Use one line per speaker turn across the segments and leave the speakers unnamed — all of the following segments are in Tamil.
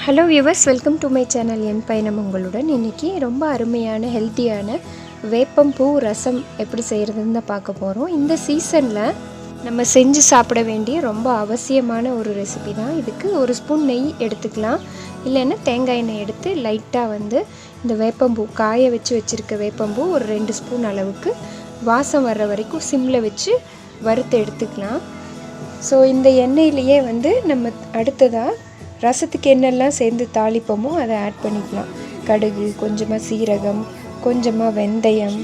Hello viewers, welcome to my channel. என் பயணம் உங்களுடன். இன்றைக்கி ரொம்ப அருமையான ஹெல்த்தியான வேப்பம்பூ ரசம் எப்படி செய்கிறதுன்னு தான் பார்க்க போகிறோம். இந்த சீசனில் நம்ம செஞ்சு சாப்பிட வேண்டிய ரொம்ப அவசியமான ஒரு ரெசிபி தான். இதுக்கு ஒரு ஸ்பூன் நெய் எடுத்துக்கலாம், இல்லைன்னா தேங்காய் எண்ணெய் எடுத்து லைட்டாக இந்த வேப்பம்பூ காய வச்சுருக்க வேப்பம்பூ ஒரு 2 ஸ்பூன் அளவுக்கு வாசம் வர்ற வரைக்கும் சிம்மில் வச்சு வறுத்து எடுத்துக்கலாம். ஸோ இந்த எண்ணெயிலேயே நம்ம அடுத்ததாக ரசத்துக்கு என்னெல்லாம் சேர்ந்து தாளிப்போமோ அதை ஆட் பண்ணிக்கலாம். கடுகு, கொஞ்சமாக சீரகம், கொஞ்சமாக வெந்தயம்,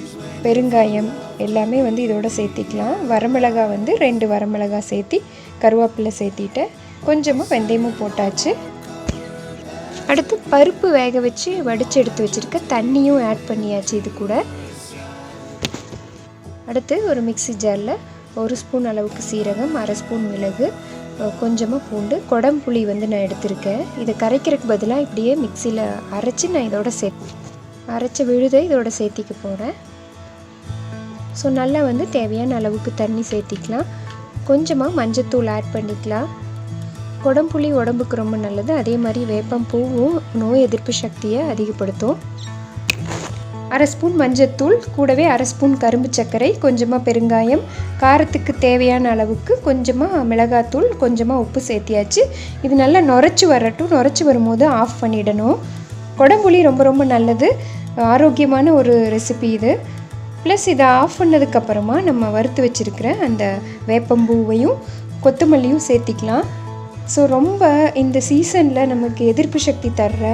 பெருங்காயம் எல்லாமே இதோட சேர்த்திக்கலாம். வரமிளகா 2 வரமிளகா சேர்த்தி கருவேப்பிலை சேர்த்திட்டேன். கொஞ்சமாக வெந்தயமும் போட்டாச்சு. அடுத்து பருப்பு வேக வச்சு வடித்து எடுத்து வச்சுருக்க தண்ணியும் ஆட் பண்ணியாச்சு இது கூட. அடுத்து ஒரு மிக்ஸி ஜாரில் 1 ஸ்பூன் அளவுக்கு சீரகம், 1/2 ஸ்பூன் மிளகு, கொஞ்சமாக பூண்டு, குடம்புளி நான் எடுத்திருக்கேன். இதை கரைக்கிறதுக்கு பதிலாக இப்படியே மிக்சியில் அரைச்சி நான் இதோட அரைச்ச விழுதை இதோட சேர்த்திக்க போகிறேன். ஸோ நல்லா தேவையான அளவுக்கு தண்ணி சேர்த்திக்கலாம். கொஞ்சமாக மஞ்சத்தூள் ஆட் பண்ணிக்கலாம். குடம்புளி உடம்புக்கு ரொம்ப நல்லது. அதே மாதிரி வேப்பம் பூவும் நோய் எதிர்ப்பு சக்தியை அதிகப்படுத்தும். 1/2 ஸ்பூன் மஞ்சத்தூள், கூடவே 1/2 ஸ்பூன் கரும்பு சர்க்கரை, கொஞ்சமாக பெருங்காயம், காரத்துக்கு தேவையான அளவுக்கு கொஞ்சமாக மிளகாத்தூள், கொஞ்சமாக உப்பு சேர்த்தியாச்சு. இது நல்லா நுரைச்சி வரட்டும். நுரைச்சி வரும்போது ஆஃப் பண்ணிடணும். குடம்புளி ரொம்ப ரொம்ப நல்லது, ஆரோக்கியமான ஒரு ரெசிபி இது. ப்ளஸ் இதை ஆஃப் பண்ணதுக்கப்புறமா நம்ம வறுத்து வச்சுருக்கிற அந்த வேப்பம்பூவையும் கொத்தமல்லியும் சேர்த்திக்கலாம். ஸோ ரொம்ப இந்த சீசனில் நமக்கு எதிர்ப்பு சக்தி தர்ற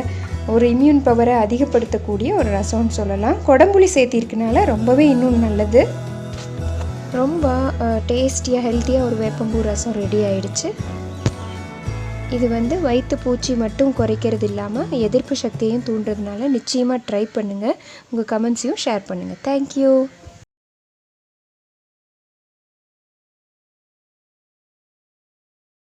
ஒரு இம்யூன் பவரை அதிகப்படுத்தக்கூடிய ஒரு ரசம்னு சொல்லலாம். குடம்புளி சேர்த்திருக்கனால ரொம்பவே இன்னும் நல்லது. ரொம்ப டேஸ்டியாக ஹெல்த்தியாக ஒரு வேப்பம்பூ ரசம் ரெடி ஆயிடுச்சு. இது வயிற்று பூச்சி மட்டும் குறைக்கிறது இல்லாமல் எதிர்ப்பு சக்தியையும் தூண்டுறதுனால நிச்சயமாக ட்ரை பண்ணுங்கள். உங்கள் கமெண்ட்ஸையும் ஷேர் பண்ணுங்கள். தேங்க்யூ.